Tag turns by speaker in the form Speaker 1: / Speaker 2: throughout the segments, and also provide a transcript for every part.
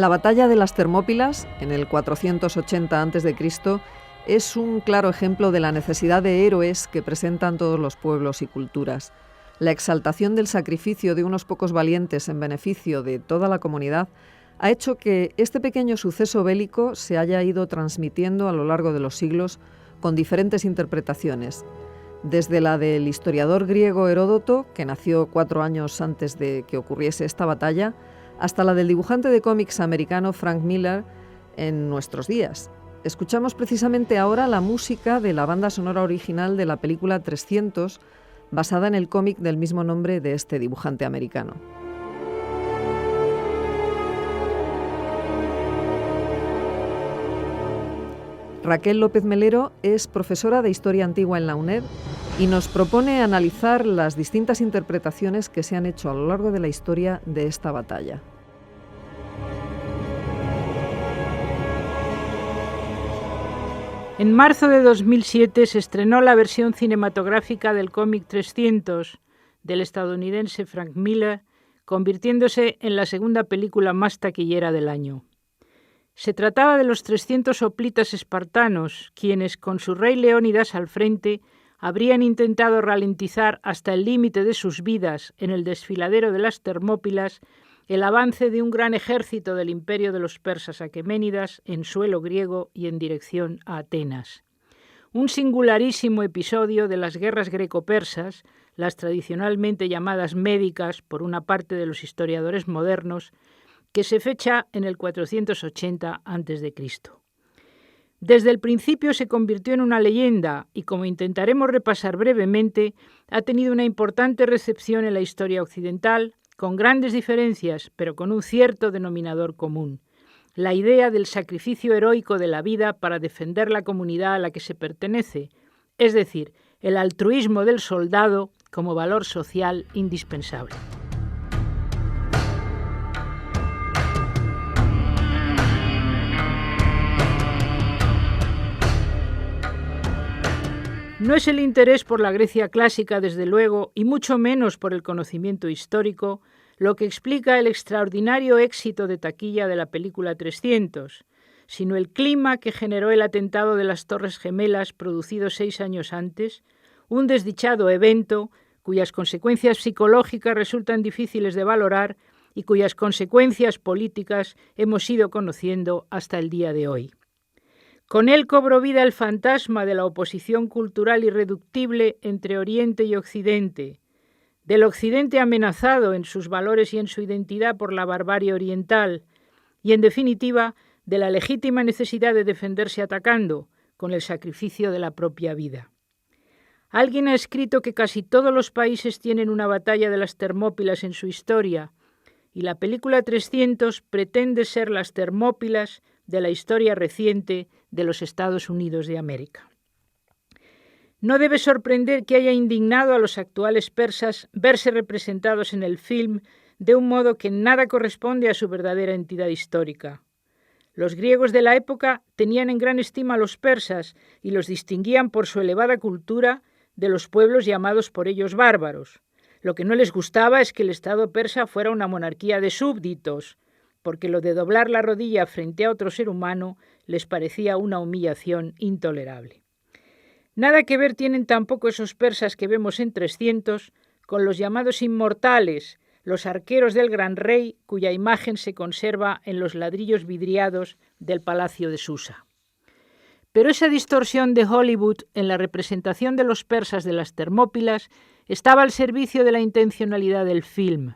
Speaker 1: La batalla de las Termópilas, en el 480 a.C., es un claro ejemplo de la necesidad de héroes que presentan todos los pueblos y culturas. La exaltación del sacrificio de unos pocos valientes en beneficio de toda la comunidad ha hecho que este pequeño suceso bélico se haya ido transmitiendo a lo largo de los siglos con diferentes interpretaciones, desde la del historiador griego Heródoto, que nació 4 años antes de que ocurriese esta batalla, hasta la del dibujante de cómics americano Frank Miller en nuestros días. Escuchamos precisamente ahora la música de la banda sonora original de la película 300, basada en el cómic del mismo nombre de este dibujante americano. Raquel López Melero es profesora de Historia Antigua en la UNED y nos propone analizar las distintas interpretaciones que se han hecho a lo largo de la historia de esta batalla.
Speaker 2: En marzo de 2007 se estrenó la versión cinematográfica del cómic 300 del estadounidense Frank Miller, convirtiéndose en la segunda película más taquillera del año. Se trataba de los 300 hoplitas espartanos, quienes, con su rey Leónidas al frente, habrían intentado ralentizar hasta el límite de sus vidas en el desfiladero de las Termópilas el avance de un gran ejército del imperio de los persas aqueménidas en suelo griego y en dirección a Atenas. Un singularísimo episodio de las guerras greco-persas, las tradicionalmente llamadas médicas por una parte de los historiadores modernos, que se fecha en el 480 a.C. Desde el principio se convirtió en una leyenda y, como intentaremos repasar brevemente, ha tenido una importante recepción en la historia occidental, con grandes diferencias, pero con un cierto denominador común: la idea del sacrificio heroico de la vida para defender la comunidad a la que se pertenece, es decir, el altruismo del soldado como valor social indispensable. No es el interés por la Grecia clásica, desde luego, y mucho menos por el conocimiento histórico, lo que explica el extraordinario éxito de taquilla de la película 300, sino el clima que generó el atentado de las Torres Gemelas producido 6 años antes, un desdichado evento cuyas consecuencias psicológicas resultan difíciles de valorar y cuyas consecuencias políticas hemos ido conociendo hasta el día de hoy. Con él cobró vida el fantasma de la oposición cultural irreductible entre Oriente y Occidente, del Occidente amenazado en sus valores y en su identidad por la barbarie oriental, y en definitiva de la legítima necesidad de defenderse atacando, con el sacrificio de la propia vida. Alguien ha escrito que casi todos los países tienen una batalla de las Termópilas en su historia, y la película 300 pretende ser las Termópilas de la historia reciente de los Estados Unidos de América. No debe sorprender que haya indignado a los actuales persas verse representados en el film de un modo que nada corresponde a su verdadera entidad histórica. Los griegos de la época tenían en gran estima a los persas y los distinguían por su elevada cultura de los pueblos llamados por ellos bárbaros. Lo que no les gustaba es que el Estado persa fuera una monarquía de súbditos, porque lo de doblar la rodilla frente a otro ser humano les parecía una humillación intolerable. Nada que ver tienen tampoco esos persas que vemos en 300 con los llamados inmortales, los arqueros del gran rey, cuya imagen se conserva en los ladrillos vidriados del palacio de Susa. Pero esa distorsión de Hollywood en la representación de los persas de las Termópilas estaba al servicio de la intencionalidad del film,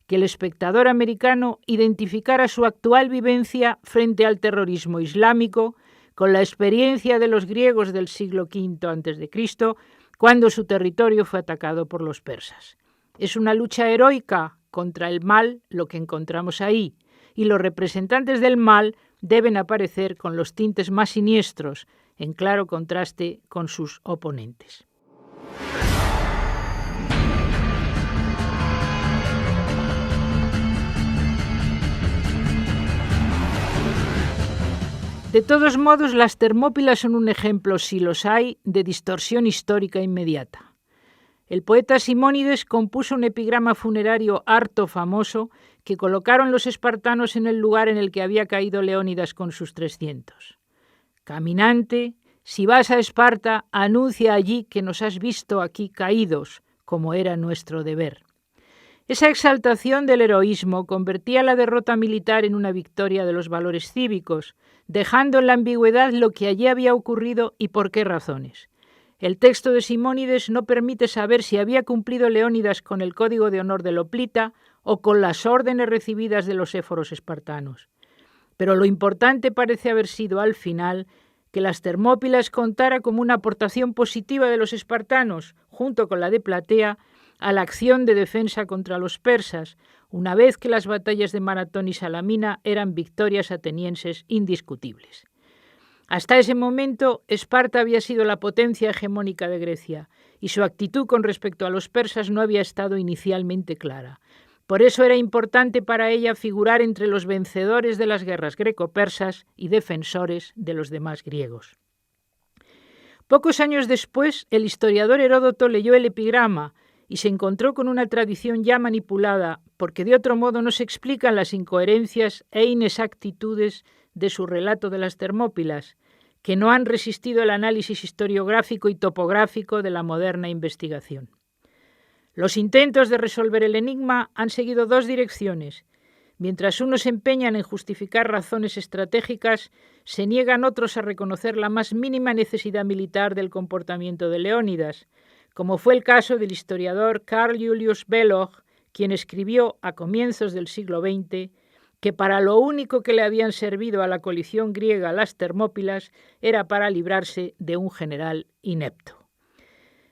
Speaker 2: que el espectador americano identificara su actual vivencia frente al terrorismo islámico con la experiencia de los griegos del siglo V a.C., cuando su territorio fue atacado por los persas. Es una lucha heroica contra el mal lo que encontramos ahí, y los representantes del mal deben aparecer con los tintes más siniestros, en claro contraste con sus oponentes. De todos modos, las Termópilas son un ejemplo, si los hay, de distorsión histórica inmediata. El poeta Simónides compuso un epigrama funerario harto famoso que colocaron los espartanos en el lugar en el que había caído Leónidas con sus 300. Caminante, si vas a Esparta, anuncia allí que nos has visto aquí caídos, como era nuestro deber. Esa exaltación del heroísmo convertía la derrota militar en una victoria de los valores cívicos, dejando en la ambigüedad lo que allí había ocurrido y por qué razones. El texto de Simónides no permite saber si había cumplido Leónidas con el código de honor del hoplita o con las órdenes recibidas de los éforos espartanos. Pero lo importante parece haber sido, al final, que las Termópilas contara como una aportación positiva de los espartanos, junto con la de Platea, a la acción de defensa contra los persas, una vez que las batallas de Maratón y Salamina eran victorias atenienses indiscutibles. Hasta ese momento, Esparta había sido la potencia hegemónica de Grecia, y su actitud con respecto a los persas no había estado inicialmente clara. Por eso era importante para ella figurar entre los vencedores de las guerras greco-persas y defensores de los demás griegos. Pocos años después, el historiador Heródoto leyó el epigrama y se encontró con una tradición ya manipulada, porque de otro modo no se explican las incoherencias e inexactitudes de su relato de las Termópilas, que no han resistido el análisis historiográfico y topográfico de la moderna investigación. Los intentos de resolver el enigma han seguido dos direcciones. Mientras unos se empeñan en justificar razones estratégicas, se niegan otros a reconocer la más mínima necesidad militar del comportamiento de Leónidas, como fue el caso del historiador Carl Julius Bellow, quien escribió a comienzos del siglo XX que para lo único que le habían servido a la coalición griega las Termópilas era para librarse de un general inepto.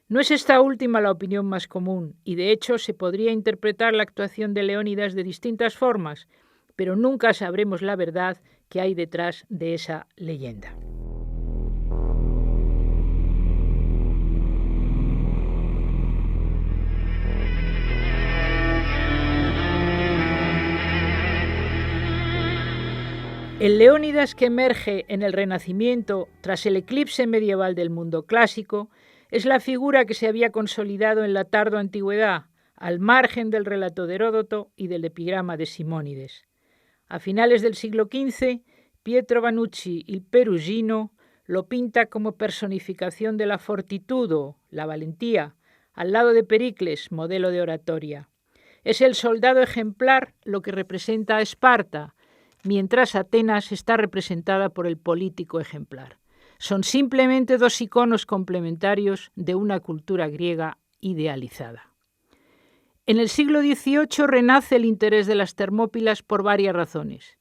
Speaker 2: No es esta última la opinión más común, y de hecho se podría interpretar la actuación de Leónidas de distintas formas, pero nunca sabremos la verdad que hay detrás de esa leyenda. El Leónidas que emerge en el Renacimiento tras el eclipse medieval del mundo clásico es la figura que se había consolidado en la tardoantigüedad, al margen del relato de Heródoto y del epigrama de Simónides. A finales del siglo XV, Pietro Vanucci y Perugino lo pinta como personificación de la fortitudo, la valentía, al lado de Pericles, modelo de oratoria. Es el soldado ejemplar lo que representa a Esparta, mientras Atenas está representada por el político ejemplar. Son simplemente dos iconos complementarios de una cultura griega idealizada. En el siglo XVIII renace el interés de las Termópilas por varias razones.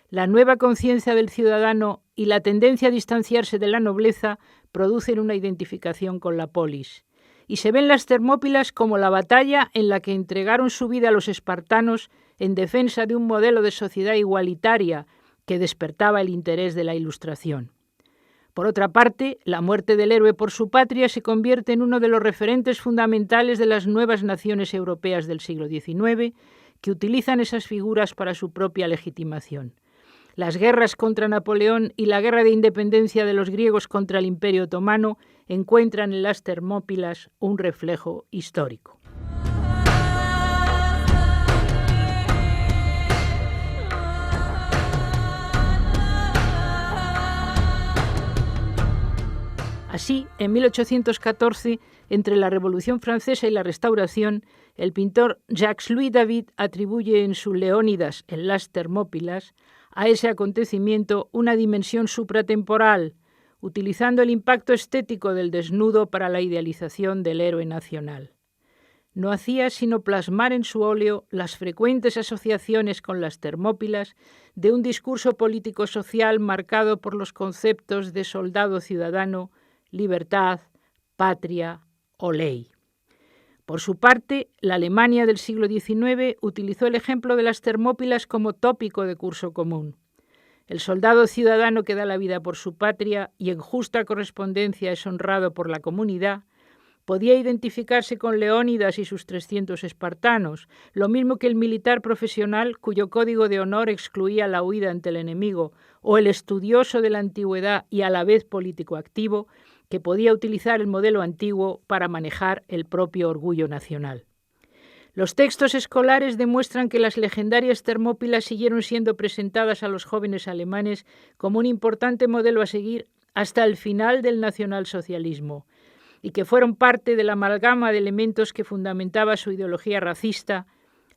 Speaker 2: La nueva conciencia del ciudadano y la tendencia a distanciarse de la nobleza producen una identificación con la polis, y se ven las Termópilas como la batalla en la que entregaron su vida los espartanos en defensa de un modelo de sociedad igualitaria que despertaba el interés de la Ilustración. Por otra parte, la muerte del héroe por su patria se convierte en uno de los referentes fundamentales de las nuevas naciones europeas del siglo XIX, que utilizan esas figuras para su propia legitimación. Las guerras contra Napoleón y la guerra de independencia de los griegos contra el Imperio Otomano encuentran en las Termópilas un reflejo histórico. Así, en 1814, entre la Revolución Francesa y la Restauración, el pintor Jacques-Louis David atribuye en su Leónidas en las Termópilas a ese acontecimiento una dimensión supratemporal, utilizando el impacto estético del desnudo para la idealización del héroe nacional. No hacía sino plasmar en su óleo las frecuentes asociaciones con las Termópilas de un discurso político-social marcado por los conceptos de soldado ciudadano, libertad, patria o ley. Por su parte, la Alemania del siglo XIX utilizó el ejemplo de las Termópilas como tópico de curso común. El soldado ciudadano que da la vida por su patria y en justa correspondencia es honrado por la comunidad, podía identificarse con Leónidas y sus 300 espartanos, lo mismo que el militar profesional cuyo código de honor excluía la huida ante el enemigo, o el estudioso de la antigüedad y a la vez político activo, que podía utilizar el modelo antiguo para manejar el propio orgullo nacional. Los textos escolares demuestran que las legendarias Termópilas siguieron siendo presentadas a los jóvenes alemanes como un importante modelo a seguir hasta el final del nacionalsocialismo y que fueron parte de la amalgama de elementos que fundamentaba su ideología racista,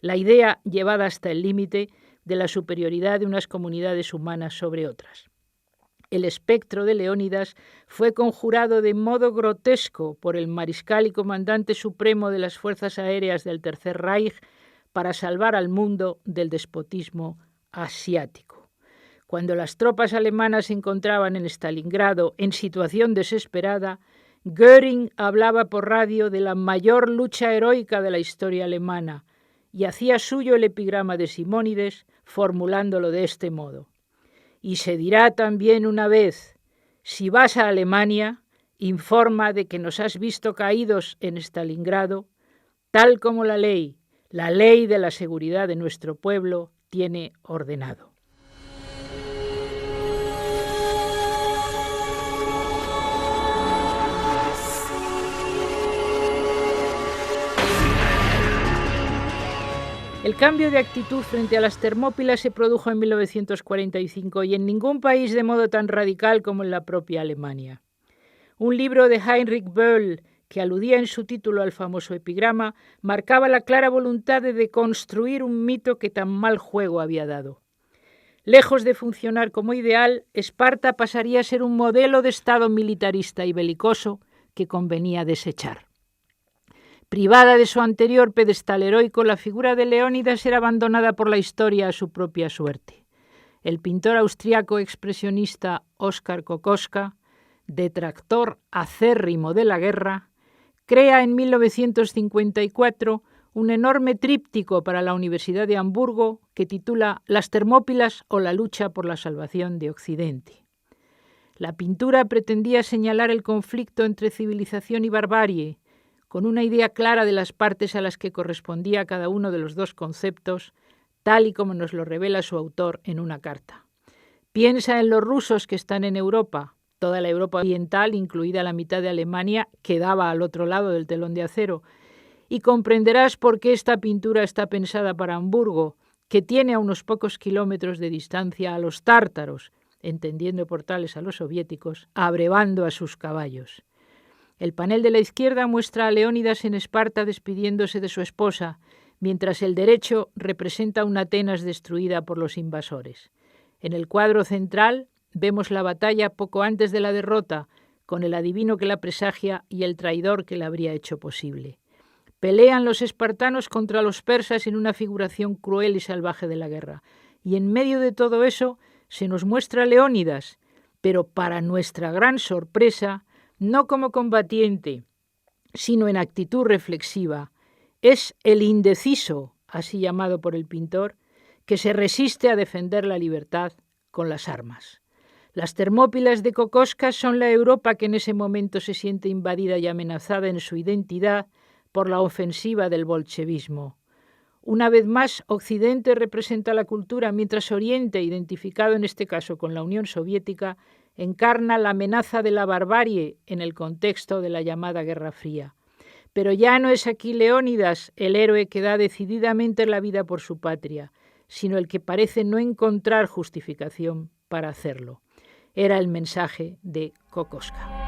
Speaker 2: la idea llevada hasta el límite de la superioridad de unas comunidades humanas sobre otras. El espectro de Leónidas fue conjurado de modo grotesco por el mariscal y comandante supremo de las fuerzas aéreas del Tercer Reich para salvar al mundo del despotismo asiático. Cuando las tropas alemanas se encontraban en Stalingrado en situación desesperada, Göring hablaba por radio de la mayor lucha heroica de la historia alemana y hacía suyo el epigrama de Simónides, formulándolo de este modo: y se dirá también una vez, si vas a Alemania, informa de que nos has visto caídos en Stalingrado, tal como la ley de la seguridad de nuestro pueblo, tiene ordenado. El cambio de actitud frente a las Termópilas se produjo en 1945 y en ningún país de modo tan radical como en la propia Alemania. Un libro de Heinrich Böll, que aludía en su título al famoso epigrama, marcaba la clara voluntad de deconstruir un mito que tan mal juego había dado. Lejos de funcionar como ideal, Esparta pasaría a ser un modelo de Estado militarista y belicoso que convenía desechar. Privada de su anterior pedestal heroico, la figura de Leónidas era abandonada por la historia a su propia suerte. El pintor austriaco expresionista Oskar Kokoschka, detractor acérrimo de la guerra, crea en 1954 un enorme tríptico para la Universidad de Hamburgo que titula Las Termópilas o la lucha por la salvación de Occidente. La pintura pretendía señalar el conflicto entre civilización y barbarie, con una idea clara de las partes a las que correspondía cada uno de los dos conceptos, tal y como nos lo revela su autor en una carta. Piensa en los rusos que están en Europa, toda la Europa oriental, incluida la mitad de Alemania, quedaba al otro lado del telón de acero, y comprenderás por qué esta pintura está pensada para Hamburgo, que tiene a unos pocos kilómetros de distancia a los tártaros, entendiendo por tales a los soviéticos, abrevando a sus caballos. El panel de la izquierda muestra a Leónidas en Esparta despidiéndose de su esposa, mientras el derecho representa una Atenas destruida por los invasores. En el cuadro central vemos la batalla poco antes de la derrota, con el adivino que la presagia y el traidor que la habría hecho posible. Pelean los espartanos contra los persas en una figuración cruel y salvaje de la guerra. Y en medio de todo eso se nos muestra Leónidas, pero para nuestra gran sorpresa, no como combatiente, sino en actitud reflexiva. Es el indeciso, así llamado por el pintor, que se resiste a defender la libertad con las armas. Las Termópilas de Kokoschka son la Europa que en ese momento se siente invadida y amenazada en su identidad por la ofensiva del bolchevismo. Una vez más, Occidente representa la cultura, mientras Oriente, identificado en este caso con la Unión Soviética, encarna la amenaza de la barbarie en el contexto de la llamada Guerra Fría. Pero ya no es aquí Leónidas el héroe que da decididamente la vida por su patria, sino el que parece no encontrar justificación para hacerlo. Era el mensaje de Kokoschka.